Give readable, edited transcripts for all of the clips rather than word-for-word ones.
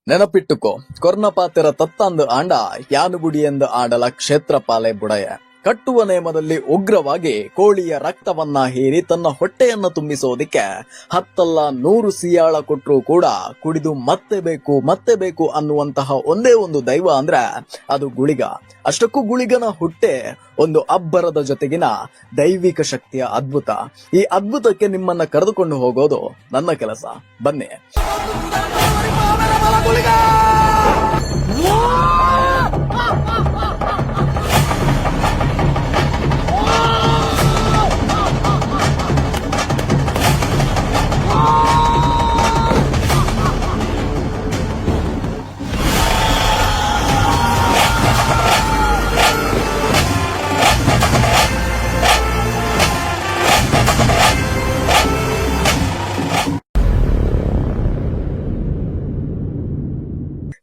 ನೆನಪಿಟ್ಟುಕೋ, ಕೊರ್ನಪಾತೆರ ತತ್ತಂದು and ಯಾನುಗುಡಿಯೆಂದು ಆಡಲ ಕ್ಷೇತ್ರಪಾಲೆ ಬುಡಯ ಕಟ್ಟುವ ನೇಮದಲ್ಲಿ ಉಗ್ರವಾಗಿ ಕೋಳಿಯ ರಕ್ತವನ್ನ ಹೀರಿ ತನ್ನ ಹೊಟ್ಟೆಯನ್ನ ತುಂಬಿಸೋದಿಕ್ಕೆ 10 ಸಿಯಾಳ ಕೊಟ್ಟರು ಕೂಡ ಕುಡಿದು ಮತ್ತೆ ಬೇಕು ಅನ್ನುವಂತಹ ಒಂದೇ ಒಂದು ದೈವ ಅಂದ್ರೆ ಅದು ಗುಳಿಗ. ಅಷ್ಟಕ್ಕೂ ಗುಳಿಗನ ಹುಟ್ಟೆ ಒಂದು ಅಬ್ಬರದ ಜೊತೆಗಿನ ದೈವಿಕ ಶಕ್ತಿಯ ಅದ್ಭುತ. ಈ ಅದ್ಭುತಕ್ಕೆ ನಿಮ್ಮನ್ನ ಕರೆದುಕೊಂಡು ಹೋಗೋದು ನನ್ನ ಕೆಲಸ. ಬನ್ನಿ.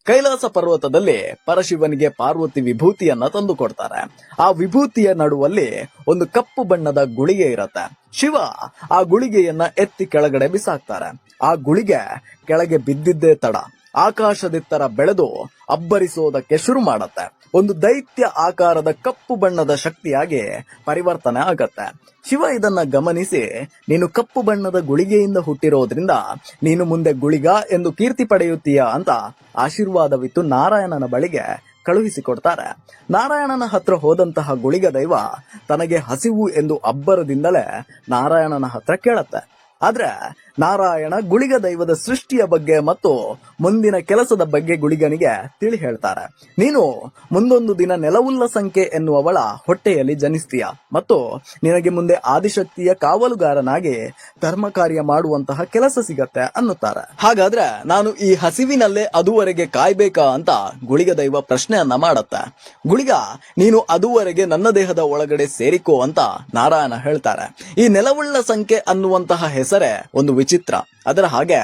ಕೈಲಾಸ ಪರ್ವತದಲ್ಲಿ ಪರಶಿವನಿಗೆ ಪಾರ್ವತಿ ವಿಭೂತಿಯನ್ನ ತಂದು ಕೊಡ್ತಾರೆ. ಆ ವಿಭೂತಿಯ ನಡುವಲ್ಲಿ ಒಂದು ಕಪ್ಪು ಬಣ್ಣದ ಗುಳಿಗೆ ಇರತ್ತೆ. ಶಿವ ಆ ಗುಳಿಗೆಯನ್ನ ಎತ್ತಿ ಕೆಳಗಡೆ ಬಿಸಾಕ್ತಾರೆ. ಆ ಗುಳಿಗೆ ಕೆಳಗೆ ಬಿದ್ದಿದ್ದೇ ತಡ ಆಕಾಶದೆತ್ತರ ಬೆಳೆದು ಅಬ್ಬರಿಸೋದಕ್ಕೆ ಶುರು ಮಾಡತ್ತೆ. ಒಂದು ದೈತ್ಯ ಆಕಾರದ ಕಪ್ಪು ಬಣ್ಣದ ಶಕ್ತಿಯಾಗಿ ಪರಿವರ್ತನೆ ಆಗತ್ತೆ. ಶಿವ ಇದನ್ನ ಗಮನಿಸಿ, ನೀನು ಕಪ್ಪು ಬಣ್ಣದ ಗುಳಿಗೆಯಿಂದ ಹುಟ್ಟಿರೋದ್ರಿಂದ ನೀನು ಮುಂದೆ ಗುಳಿಗ ಎಂದು ಕೀರ್ತಿ ಪಡೆಯುತ್ತೀಯ ಅಂತ ಆಶೀರ್ವಾದವಿತ್ತು ನಾರಾಯಣನ ಬಳಿಗೆ ಕಳುಹಿಸಿಕೊಡ್ತಾರೆ. ನಾರಾಯಣನ ಹತ್ರ ಹೋದಂತಹ ಗುಳಿಗ ದೈವ ತನಗೆ ಹಸಿವು ಎಂದು ಅಬ್ಬರದಿಂದಲೇ ನಾರಾಯಣನ ಹತ್ರ ಕೇಳತ್ತೆ. ಆದ್ರೆ ನಾರಾಯಣ ಗುಳಿಗ ದೈವದ ಸೃಷ್ಟಿಯ ಬಗ್ಗೆ ಮತ್ತು ಮುಂದಿನ ಕೆಲಸದ ಬಗ್ಗೆ ಗುಳಿಗನಿಗೆ ತಿಳಿ ಹೇಳ್ತಾರೆ. ನೀನು ಮುಂದೊಂದು ದಿನ ನೆಲವುಲ್ಲ ಸಂಖ್ಯೆ ಎನ್ನುವವಳ ಹೊಟ್ಟೆಯಲ್ಲಿ ಜನಿಸ್ತೀಯ ಮತ್ತು ನಿನಗೆ ಮುಂದೆ ಆದಿಶಕ್ತಿಯ ಕಾವಲುಗಾರನಾಗಿ ಧರ್ಮ ಕಾರ್ಯ ಮಾಡುವಂತಹ ಕೆಲಸ ಸಿಗತ್ತೆ ಅನ್ನುತ್ತಾರೆ. ಹಾಗಾದ್ರೆ ನಾನು ಈ ಹಸಿವಿನಲ್ಲೇ ಅದುವರೆಗೆ ಕಾಯ್ಬೇಕಾ ಅಂತ ಗುಳಿಗ ದೈವ ಪ್ರಶ್ನೆಯನ್ನ ಮಾಡತ್ತೆ. ಗುಳಿಗ, ನೀನು ಅದುವರೆಗೆ ನನ್ನ ದೇಹದ ಒಳಗಡೆ ಸೇರಿಕೋ ಅಂತ ನಾರಾಯಣ ಹೇಳ್ತಾರೆ. ಈ ನೆಲವುಳ್ಳ ಸಂಖ್ಯೆ ಅನ್ನುವಂತಹ ಹೆಸರೇ ಒಂದು ವಿಚಿತ್ರ. ಅದರ ಹಾಗೆ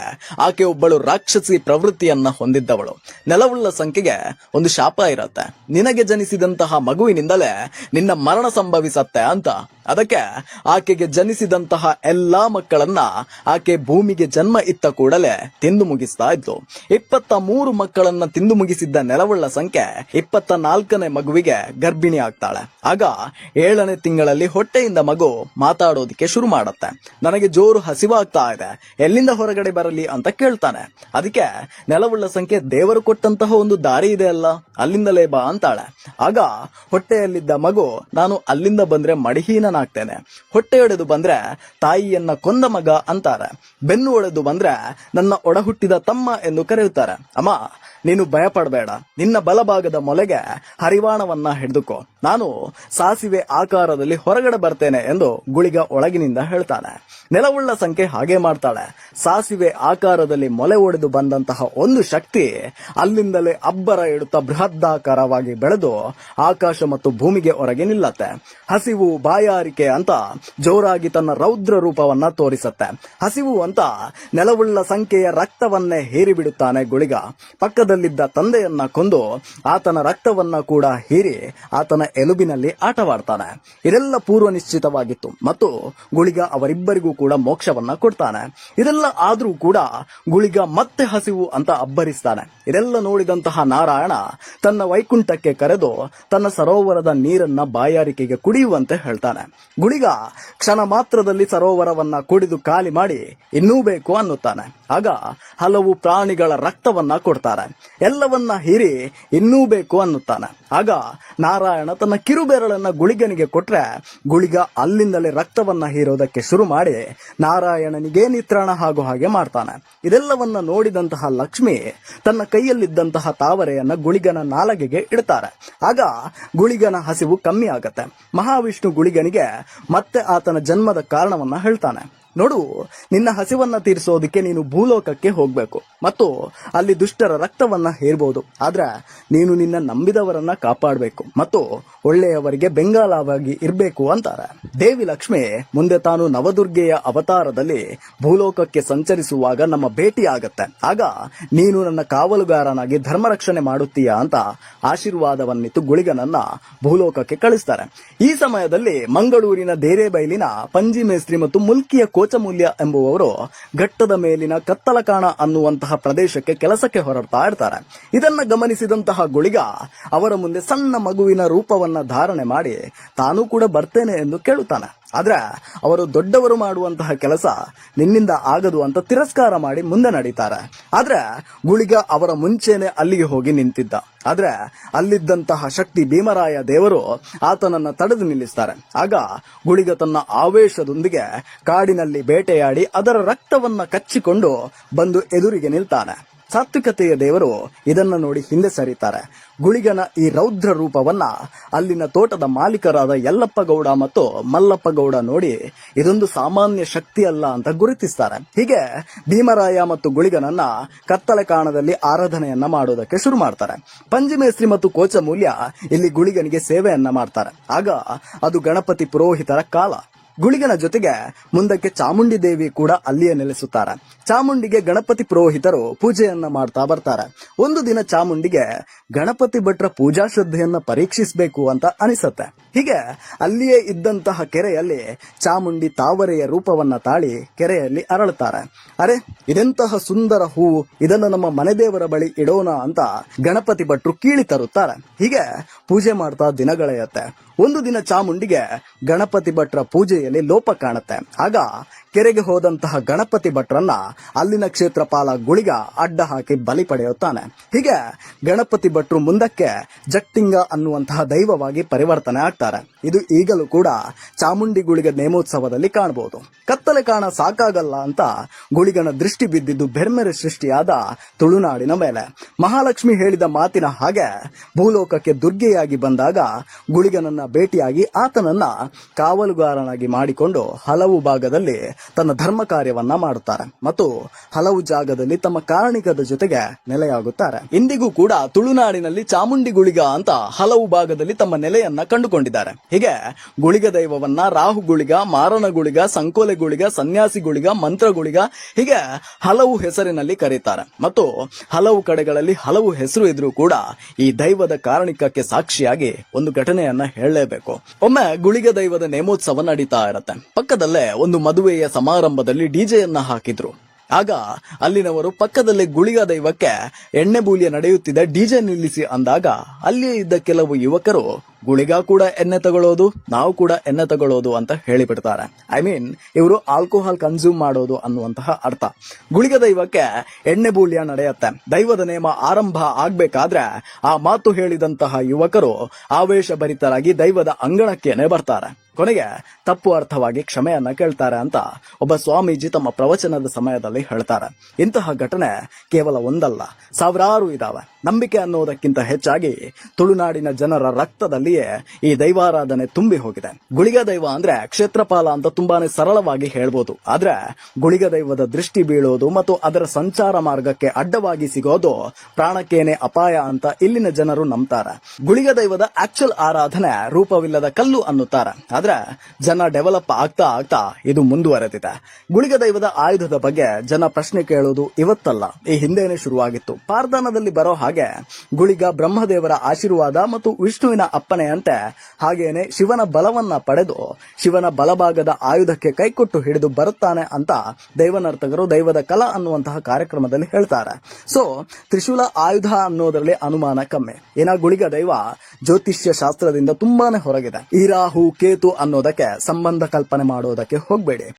ಆಕೆ ಒಬ್ಬಳು ರಾಕ್ಷಸಿ ಪ್ರವೃತ್ತಿಯನ್ನ ಹೊಂದಿದ್ದವಳು. ನೆಲವುಳ್ಳ ಸಂಖ್ಯೆಗೆ ಒಂದು ಶಾಪ ಇರತ್ತೆ. ನಿನಗೆ ಜನಿಸಿದಂತಹ ಮಗುವಿನಿಂದಲೇ ನಿನ್ನ ಮರಣ ಸಂಭವಿಸತ್ತೆ ಅಂತ. ಅದಕ್ಕೆ ಆಕೆಗೆ ಜನಿಸಿದಂತಹ ಎಲ್ಲಾ ಮಕ್ಕಳನ್ನ ಆಕೆ ಭೂಮಿಗೆ ಜನ್ಮ ಇತ್ತ ಕೂಡಲೇ ತಿಂದು ಮುಗಿಸ್ತಾ ಇದ್ಲು. 23 ಮಕ್ಕಳನ್ನ ತಿಂದು ಮುಗಿಸಿದ್ದ ನೆಲವುಳ್ಳ ಸಂಖ್ಯೆ 24ನೇ ಮಗುವಿಗೆ ಗರ್ಭಿಣಿ ಆಗ್ತಾಳೆ. ಆಗ 7ನೇ ತಿಂಗಳಲ್ಲಿ ಹೊಟ್ಟೆಯಿಂದ ಮಗು ಮಾತಾಡೋದಿಕ್ಕೆ ಶುರು ಮಾಡತ್ತೆ. ನನಗೆ ಜೋರು ಹಸಿವಾಗ್ತಾ ಇದೆ, ಎಲ್ಲಿಂದ ಹೊರಗಡೆ ಬರಲಿ ಅಂತ ಕೇಳ್ತಾನೆ. ಅದಕ್ಕೆ ನೆಲವುಳ್ಳ ಸಂಖ್ಯೆ ದೇವರು ಕೊಟ್ಟಂತಹ ಒಂದು ದಾರಿ ಇದೆ ಅಲ್ಲ, ಅಲ್ಲಿಂದಲೇ ಬಾ ಅಂತಾಳೆ. ಆಗ ಹೊಟ್ಟೆಯಲ್ಲಿದ್ದ ಮಗು, ನಾನು ಅಲ್ಲಿಂದ ಬಂದ್ರೆ ಮಡಿಹೀನನಾಗ್ತೇನೆ, ಹೊಟ್ಟೆ ಒಡೆದು ಬಂದ್ರೆ ತಾಯಿಯನ್ನ ಕೊಂದ ಮಗ ಅಂತಾರೆ, ಬೆನ್ನು ಒಡೆದು ಬಂದ್ರೆ ನನ್ನ ಒಡ ಹುಟ್ಟಿದ ತಮ್ಮ ಎಂದು ಕರೆಯುತ್ತಾರೆ. ಅಮ್ಮ, ನೀನು ಭಯಪಡಬೇಡ, ನಿನ್ನ ಬಲಭಾಗದ ಮೊಲೆಗೆ ಹರಿವಾಣವನ್ನ ಹಿಡಿದುಕೋ, ನಾನು ಸಾಸಿವೆ ಆಕಾರದಲ್ಲಿ ಹೊರಗಡೆ ಬರ್ತೇನೆ ಎಂದು ಗುಳಿಗ ಒಳಗಿನಿಂದ ಹೇಳ್ತಾನೆ. ನೆಲವುಳ್ಳ ಸಂಖ್ಯೆ ಹಾಗೆ ಮಾಡ್ತಾಳೆ. ಸಾಸಿವೆ ಆಕಾರದಲ್ಲಿ ಮೊಲೆ ಒಡೆದು ಬಂದಂತಹ ಒಂದು ಶಕ್ತಿ ಅಲ್ಲಿಂದಲೇ ಅಬ್ಬರ ಇಡುತ್ತಾ ಬೃಹದಾಕಾರವಾಗಿ ಬೆಳೆದು ಆಕಾಶ ಮತ್ತು ಭೂಮಿಗೆ ಹೊರಗೆ ನಿಲ್ಲತ್ತೆ. ಹಸಿವು, ಬಾಯಾರಿಕೆ ಅಂತ ಜೋರಾಗಿ ತನ್ನ ರೌದ್ರ ರೂಪವನ್ನ ತೋರಿಸತ್ತೆ. ಹಸಿವು ಅಂತ ನೆಲವುಳ್ಳ ಸಂಖ್ಯೆಯ ರಕ್ತವನ್ನೇ ಹೀರಿಬಿಡುತ್ತಾನೆ ಗುಳಿಗ. ಪಕ್ಕದಲ್ಲಿದ್ದ ತಂದೆಯನ್ನ ಕೊಂದು ಆತನ ರಕ್ತವನ್ನ ಕೂಡ ಹೀರಿ ಆತನ ಎಲುಬಿನಲ್ಲಿ ಆಟವಾಡ್ತಾನೆ. ಇದೆಲ್ಲ ಪೂರ್ವ ನಿಶ್ಚಿತವಾಗಿತ್ತು ಮತ್ತು ಗುಳಿಗ ಅವರಿಬ್ಬರಿಗೂ ಕೂಡ ಮೋಕ್ಷವನ್ನ ಕೊಡ್ತಾನೆ. ಇದೆಲ್ಲ ಆದ್ರೂ ಕೂಡ ಗುಳಿಗ ಮತ್ತೆ ಹಸಿವು ಅಂತ ಅಬ್ಬರಿಸ್ತಾನೆ. ಇದೆಲ್ಲ ನೋಡಿದಂತಹ ನಾರಾಯಣ ತನ್ನ ವೈಕುಂಠಕ್ಕೆ ಕರೆದು ತನ್ನ ಸರೋವರದ ನೀರನ್ನ ಬಾಯಾರಿಕೆಗೆ ಕುಡಿಯುವಂತೆ ಹೇಳ್ತಾನೆ. ಗುಳಿಗ ಕ್ಷಣ ಮಾತ್ರದಲ್ಲಿ ಸರೋವರವನ್ನ ಕುಡಿದು ಖಾಲಿ ಮಾಡಿ ಇನ್ನೂ ಬೇಕು ಅನ್ನುತ್ತಾನೆ. ಆಗ ಹಲವು ಪ್ರಾಣಿಗಳ ರಕ್ತವನ್ನ ಕೊಡ್ತಾರೆ. ಎಲ್ಲವನ್ನ ಹೀರಿ ಇನ್ನೂ ಬೇಕು ಅನ್ನುತ್ತಾನೆ. ಆಗ ನಾರಾಯಣ ತನ್ನ ಕಿರುಬೆರಳನ್ನ ಗುಳಿಗನಿಗೆ ಕೊಟ್ರೆ ಗುಳಿಗ ಅಲ್ಲಿಂದಲೇ ರಕ್ತವನ್ನ ಹೀರೋದಕ್ಕೆ ಶುರು ಮಾಡಿ ನಾರಾಯಣನಿಗೆ ನಿತ್ರಾಣ ಆಗೋ ಹಾಗೆ ಮಾಡ್ತಾನೆ. ಇದೆಲ್ಲವನ್ನ ನೋಡಿದಂತಹ ಲಕ್ಷ್ಮಿ ತನ್ನ ಕೈಯಲ್ಲಿದ್ದಂತಹ ತಾವರೆಯನ್ನ ಗುಳಿಗನ ನಾಲಗೆಗೆ ಇಡ್ತಾರೆ. ಆಗ ಗುಳಿಗನ ಹಸಿವು ಕಮ್ಮಿ ಆಗತ್ತೆ. ಮಹಾವಿಷ್ಣು ಗುಳಿಗನಿಗೆ ಮತ್ತೆ ಆತನ ಜನ್ಮದ ಕಾರಣವನ್ನ ಹೇಳ್ತಾನೆ. ನೋಡು, ನಿನ್ನ ಹಸಿವನ್ನ ತೀರಿಸೋದಕ್ಕೆ ನೀನು ಭೂಲೋಕಕ್ಕೆ ಹೋಗ್ಬೇಕು ಮತ್ತು ಅಲ್ಲಿ ದುಷ್ಟರ ರಕ್ತವನ್ನ ಹೇರ್ಬೋದು. ಆದ್ರೆ ನೀನು ನಿನ್ನ ನಂಬಿದವರನ್ನ ಕಾಪಾಡಬೇಕು ಮತ್ತು ಒಳ್ಳೆಯವರಿಗೆ ಬೆಂಗಾಲವಾಗಿ ಇರಬೇಕು ಅಂತಾರೆ. ದೇವಿ ಲಕ್ಷ್ಮಿ ಮುಂದೆ ತಾನು ನವದುರ್ಗೆಯ ಅವತಾರದಲ್ಲಿ ಭೂಲೋಕಕ್ಕೆ ಸಂಚರಿಸುವಾಗ ನಮ್ಮ ಭೇಟಿ ಆಗತ್ತೆ. ಆಗ ನೀನು ನನ್ನ ಕಾವಲುಗಾರನಾಗಿ ಧರ್ಮ ರಕ್ಷಣೆ ಮಾಡುತ್ತೀಯಾ ಅಂತ ಆಶೀರ್ವಾದವನ್ನಿತ್ತು ಗುಳಿಗನನ್ನ ಭೂಲೋಕಕ್ಕೆ ಕಳಿಸ್ತಾರೆ. ಈ ಸಮಯದಲ್ಲಿ ಮಂಗಳೂರಿನ ದೇರೇಬೈಲಿನ ಪಂಜಿ ಮೇಸ್ತ್ರಿ ಮತ್ತು ಮುಲ್ಕಿಯ ಕೋಚಮೂಲ್ಯ ಎಂಬುವವರು ಘಟ್ಟದ ಮೇಲಿನ ಕತ್ತಲಕಾಣ ಅನ್ನುವಂತಹ ಪ್ರದೇಶಕ್ಕೆ ಕೆಲಸಕ್ಕೆ ಹೊರಡ್ತಾ ಇರ್ತಾರೆ. ಇದನ್ನ ಗಮನಿಸಿದಂತಹ ಗುಳಿಗ ಅವರ ಮುಂದೆ ಸಣ್ಣ ಮಗುವಿನ ರೂಪವನ್ನ ಧಾರಣೆ ಮಾಡಿ ತಾನೂ ಕೂಡ ಬರ್ತೇನೆ ಎಂದು ಕೇಳುತ್ತಾನೆ. ಆದ್ರೆ ಅವರು ದೊಡ್ಡವರು ಮಾಡುವಂತಹ ಕೆಲಸ ನಿನ್ನಿಂದ ಆಗದು ಅಂತ ತಿರಸ್ಕಾರ ಮಾಡಿ ಮುಂದೆ ನಡೀತಾರೆ. ಆದ್ರೆ ಗುಳಿಗ ಅವರ ಮುಂಚೆನೆ ಅಲ್ಲಿಗೆ ಹೋಗಿ ನಿಂತಿದ್ದ. ಆದ್ರೆ ಅಲ್ಲಿದ್ದಂತಹ ಶಕ್ತಿ ಭೀಮರಾಯ ದೇವರು ಆತನನ್ನ ತಡೆದು ನಿಲ್ಲಿಸ್ತಾರೆ. ಆಗ ಗುಳಿಗ ತನ್ನ ಆವೇಶದೊಂದಿಗೆ ಕಾಡಿನಲ್ಲಿ ಬೇಟೆಯಾಡಿ ಅದರ ರಕ್ತವನ್ನ ಕಚ್ಚಿಕೊಂಡು ಬಂದು ಎದುರಿಗೆ ನಿಲ್ತಾನೆ. ಸಾತ್ವಿಕತೆಯ ದೇವರು ಇದನ್ನ ನೋಡಿ ಹಿಂದೆ ಸರಿತಾರೆ. ಗುಳಿಗನ ಈ ರೌದ್ರ ರೂಪವನ್ನ ಅಲ್ಲಿನ ತೋಟದ ಮಾಲೀಕರಾದ ಯಲ್ಲಪ್ಪ ಗೌಡ ಮತ್ತು ಮಲ್ಲಪ್ಪ ಗೌಡ ನೋಡಿ ಇದೊಂದು ಸಾಮಾನ್ಯ ಶಕ್ತಿ ಅಲ್ಲ ಅಂತ ಗುರುತಿಸ್ತಾರೆ. ಹೀಗೆ ಭೀಮರಾಯ ಮತ್ತು ಗುಳಿಗನನ್ನ ಕತ್ತಲೆ ಕಾಣದಲ್ಲಿ ಆರಾಧನೆಯನ್ನ ಮಾಡೋದಕ್ಕೆ ಶುರು ಮಾಡ್ತಾರೆ. ಪಂಜಿಮೇಸ್ತ್ರಿ ಮತ್ತು ಕೋಚಮೂಲ್ಯ ಇಲ್ಲಿ ಗುಳಿಗನಿಗೆ ಸೇವೆಯನ್ನ ಮಾಡ್ತಾರೆ. ಆಗ ಅದು ಗಣಪತಿ ಪುರೋಹಿತರ ಕಾಲ. ಗುಳಿಗನ ಜೊತೆಗೆ ಮುಂದಕ್ಕೆ ಚಾಮುಂಡಿ ದೇವಿ ಕೂಡ ಅಲ್ಲಿಯೇ ನೆಲೆಸುತ್ತಾರೆ. ಚಾಮುಂಡಿಗೆ ಗಣಪತಿ ಪುರೋಹಿತರು ಪೂಜೆಯನ್ನ ಮಾಡ್ತಾ ಬರ್ತಾರೆ. ಒಂದು ದಿನ ಚಾಮುಂಡಿಗೆ ಗಣಪತಿ ಭಟ್ರ ಪೂಜಾ ಶ್ರದ್ಧೆಯನ್ನ ಪರೀಕ್ಷಿಸಬೇಕು ಅಂತ ಅನಿಸತ್ತೆ. ಹೀಗೆ ಅಲ್ಲಿಯೇ ಇದ್ದಂತಹ ಕೆರೆಯಲ್ಲಿ ಚಾಮುಂಡಿ ತಾವರೆಯ ರೂಪವನ್ನ ತಾಳಿ ಕೆರೆಯಲ್ಲಿ ಅರಳುತ್ತಾರೆ. ಅರೆ, ಇದೆಂತಹ ಸುಂದರ ಹೂವು, ಇದನ್ನು ನಮ್ಮ ಮನೆ ದೇವರ ಬಳಿ ಇಡೋಣ ಅಂತ ಗಣಪತಿ ಭಟ್ರು ಕೀಳಿ ತರುತ್ತಾರೆ. ಹೀಗೆ ಪೂಜೆ ಮಾಡ್ತಾ ದಿನಗಳೆಯುತ್ತೆ. ಒಂದು ದಿನ ಚಾಮುಂಡಿಗೆ ಗಣಪತಿ ಭಟ್ರ ಪೂಜೆಯಲ್ಲಿ ಲೋಪ ಕಾಣುತ್ತೆ. ಆಗ ಕೆರೆಗೆ ಹೋದಂತಹ ಗಣಪತಿ ಭಟ್ರನ್ನ ಅಲ್ಲಿನ ಕ್ಷೇತ್ರಪಾಲ ಗುಳಿಗ ಅಡ್ಡ ಹಾಕಿ ಬಲಿ ಪಡೆಯುತ್ತಾನೆ. ಹೀಗೆ ಗಣಪತಿ ಭಟ್ರು ಮುಂದಕ್ಕೆ ಜಟ್ಟಿಂಗ ಅನ್ನುವಂತಹ ದೈವವಾಗಿ ಪರಿವರ್ತನೆ ಆಗ್ತಾರೆ. ಇದು ಈಗಲೂ ಕೂಡ ಚಾಮುಂಡಿ ಗುಳಿಗ ನೇಮೋತ್ಸವದಲ್ಲಿ ಕಾಣಬಹುದು. ಕತ್ತಲೆ ಕಾಣ ಸಾಕಾಗಲ್ಲ ಅಂತ ಗುಳಿಗನ ದೃಷ್ಟಿ ಬಿದ್ದಿದ್ದು ಬೆರ್ಮೆರೆ ಸೃಷ್ಟಿಯಾದ ತುಳುನಾಡಿನ ಮೇಲೆ. ಮಹಾಲಕ್ಷ್ಮಿ ಹೇಳಿದ ಮಾತಿನ ಹಾಗೆ ಭೂಲೋಕಕ್ಕೆ ದುರ್ಗೆಯಾಗಿ ಬಂದಾಗ ಗುಳಿಗನನ್ನ ಭೇಟಿಯಾಗಿ ಆತನನ್ನ ಕಾವಲುಗಾರನಾಗಿ ಮಾಡಿಕೊಂಡು ಹಲವು ಭಾಗದಲ್ಲಿ ತನ್ನ ಧರ್ಮ ಕಾರ್ಯವನ್ನ ಮಾಡುತ್ತಾರೆ ಮತ್ತು ಹಲವು ಜಾಗದಲ್ಲಿ ತಮ್ಮ ಕಾರಣಿಕದ ಜೊತೆಗೆ ನೆಲೆಯಾಗುತ್ತಾರೆ. ಇಂದಿಗೂ ಕೂಡ ತುಳುನಾಡಿನಲ್ಲಿ ಚಾಮುಂಡಿ ಗುಳಿಗ ಅಂತ ಹಲವು ಭಾಗದಲ್ಲಿ ತಮ್ಮ ನೆಲೆಯನ್ನ ಕಂಡುಕೊಂಡಿದ್ದಾರೆ. ಹೀಗೆ ಗುಳಿಗ ದೈವವನ್ನ ರಾಹು ಗುಳಿಗ, ಮಾರಣ ಗುಳಿಗ, ಸಂಕೋಲೆ ಗುಳಿಗ, ಸನ್ಯಾಸಿ ಗುಳಿಗ, ಮಂತ್ರ ಗುಳಿಗ, ಹೀಗೆ ಹಲವು ಹೆಸರಿನಲ್ಲಿ ಕರೀತಾರೆ. ಮತ್ತು ಹಲವು ಕಡೆಗಳಲ್ಲಿ ಹಲವು ಹೆಸರು ಇದ್ರೂ ಕೂಡ ಈ ದೈವದ ಕಾರಣಿಕಕ್ಕೆ ಸಾಕ್ಷಿಯಾಗಿ ಒಂದು ಘಟನೆಯನ್ನ ಹೇಳಲೇಬೇಕು. ಒಮ್ಮೆ ಗುಳಿಗ ದೈವದ ನೇಮೋತ್ಸವ ನಡೀತಾ ಇರತ್ತೆ. ಪಕ್ಕದಲ್ಲೇ ಒಂದು ಮದುವೆಯ ಸಮಾರಂಭದಲ್ಲಿ ಡಿಜೆಯನ್ನ ಹಾಕಿದ್ರು. ಆಗ ಅಲ್ಲಿನವರು ಪಕ್ಕದಲ್ಲೇ ಗುಳಿಗ ದೈವಕ್ಕೆ ಎಣ್ಣೆ ಬೂಲಿಯ ನಡೆಯುತ್ತಿದ್ದ ಡಿಜೆ ನಿಲ್ಲಿಸಿ ಅಂದಾಗ ಅಲ್ಲಿಯೇ ಇದ್ದ ಕೆಲವು ಯುವಕರು ಗುಳಿಗ ಕೂಡ ಎಣ್ಣೆ ತಗೊಳ್ಳೋದು, ನಾವು ಕೂಡ ಎಣ್ಣೆ ತಗೊಳ್ಳೋದು ಅಂತ ಹೇಳಿಬಿಡ್ತಾರೆ. ಇವರು ಆಲ್ಕೋಹಾಲ್ ಕನ್ಸ್ಯೂಮ್ ಮಾಡೋದು ಅನ್ನುವಂತಹ ಅರ್ಥ. ಗುಳಿಗ ದೈವಕ್ಕೆ ಎಣ್ಣೆ ಬೂಲಿಯ ನಡೆಯುತ್ತೆ. ದೈವದ ನೇಮ ಆರಂಭ ಆಗ್ಬೇಕಾದ್ರೆ ಆ ಮಾತು ಹೇಳಿದಂತಹ ಯುವಕರು ಆವೇಶಭರಿತರಾಗಿ ದೈವದ ಅಂಗಣಕ್ಕೇನೆ ಬರ್ತಾರೆ. ಕೊನೆಗೆ ತಪ್ಪು ಅರ್ಥವಾಗಿ ಕ್ಷಮೆಯನ್ನ ಕೇಳ್ತಾರೆ ಅಂತ ಒಬ್ಬ ಸ್ವಾಮೀಜಿ ತಮ್ಮ ಪ್ರವಚನದ ಸಮಯದಲ್ಲಿ ಹೇಳ್ತಾರೆ. ಇಂತಹ ಘಟನೆ ಕೇವಲ ಒಂದಲ್ಲ, ಸಾವಿರಾರು ಇದಾವೆ. ನಂಬಿಕೆ ಅನ್ನೋದಕ್ಕಿಂತ ಹೆಚ್ಚಾಗಿ ತುಳುನಾಡಿನ ಜನರ ರಕ್ತದಲ್ಲಿಯೇ ಈ ದೈವಾರಾಧನೆ ತುಂಬಿ ಹೋಗಿದೆ. ಗುಳಿಗ ದೈವ ಅಂದ್ರೆ ಕ್ಷೇತ್ರಪಾಲ ಅಂತ ತುಂಬಾನೇ ಸರಳವಾಗಿ ಹೇಳ್ಬೋದು. ಆದ್ರೆ ಗುಳಿಗ ದೈವದ ದೃಷ್ಟಿ ಬೀಳೋದು ಮತ್ತು ಅದರ ಸಂಚಾರ ಮಾರ್ಗಕ್ಕೆ ಅಡ್ಡವಾಗಿ ಸಿಗೋದು ಪ್ರಾಣಕ್ಕೇನೆ ಅಪಾಯ ಅಂತ ಇಲ್ಲಿನ ಜನರು ನಂಬ್ತಾರೆ. ಗುಳಿಗ ದೈವದ ಆಕ್ಚುಲ್ ಆರಾಧನೆ ರೂಪವಿಲ್ಲದ ಕಲ್ಲು ಅನ್ನುತ್ತಾರೆ. ಆದ್ರೆ ಜನ ಡೆವಲಪ್ ಆಗ್ತಾ ಆಗ್ತಾ ಇದು ಮುಂದುವರೆದಿದೆ. ಗುಳಿಗ ದೈವದ ಆಯುಧದ ಬಗ್ಗೆ ಜನ ಪ್ರಶ್ನೆ ಕೇಳೋದು ಇವತ್ತಲ್ಲ, ಈ ಹಿಂದೆನೆ ಶುರುವಾಗಿತ್ತು. ಪಾರ್ದಾನದಲ್ಲಿ ಬರೋ ಹಾಗೆ ಗುಳಿಗ ಬ್ರಹ್ಮದೇವರ ಆಶೀರ್ವಾದ ಮತ್ತು ವಿಷ್ಣುವಿನ ಅಪ್ಪನೆಯಂತೆ ಹಾಗೇನೆ ಶಿವನ ಬಲವನ್ನ ಪಡೆದು ಶಿವನ ಬಲಭಾಗದ ಆಯುಧಕ್ಕೆ ಕೈಕೊಟ್ಟು ಹಿಡಿದು ಬರುತ್ತಾನೆ ಅಂತ ದೈವನರ್ತಕರು ದೈವದ ಕಲಾ ಅನ್ನುವಂತಹ ಕಾರ್ಯಕ್ರಮದಲ್ಲಿ ಹೇಳ್ತಾರೆ. ಸೊ ತ್ರಿಶೂಲ ಆಯುಧ ಅನ್ನೋದರಲ್ಲಿ ಅನುಮಾನ ಕಮ್ಮಿ. ಏನ ಗುಳಿಗ ದೈವ ಜ್ಯೋತಿಷ್ಯ ಶಾಸ್ತ್ರದಿಂದ ತುಂಬಾನೇ ಹೊರಗಿದೆ. ಈ ರಾಹು ಕೇತು ಅನ್ನೋದಕ್ಕೆ ಸಂಬಂಧ ಕಲ್ಪನೆ ಮಾಡೋದಕ್ಕೆ ಹೋಗ್ಬೇಡಿ.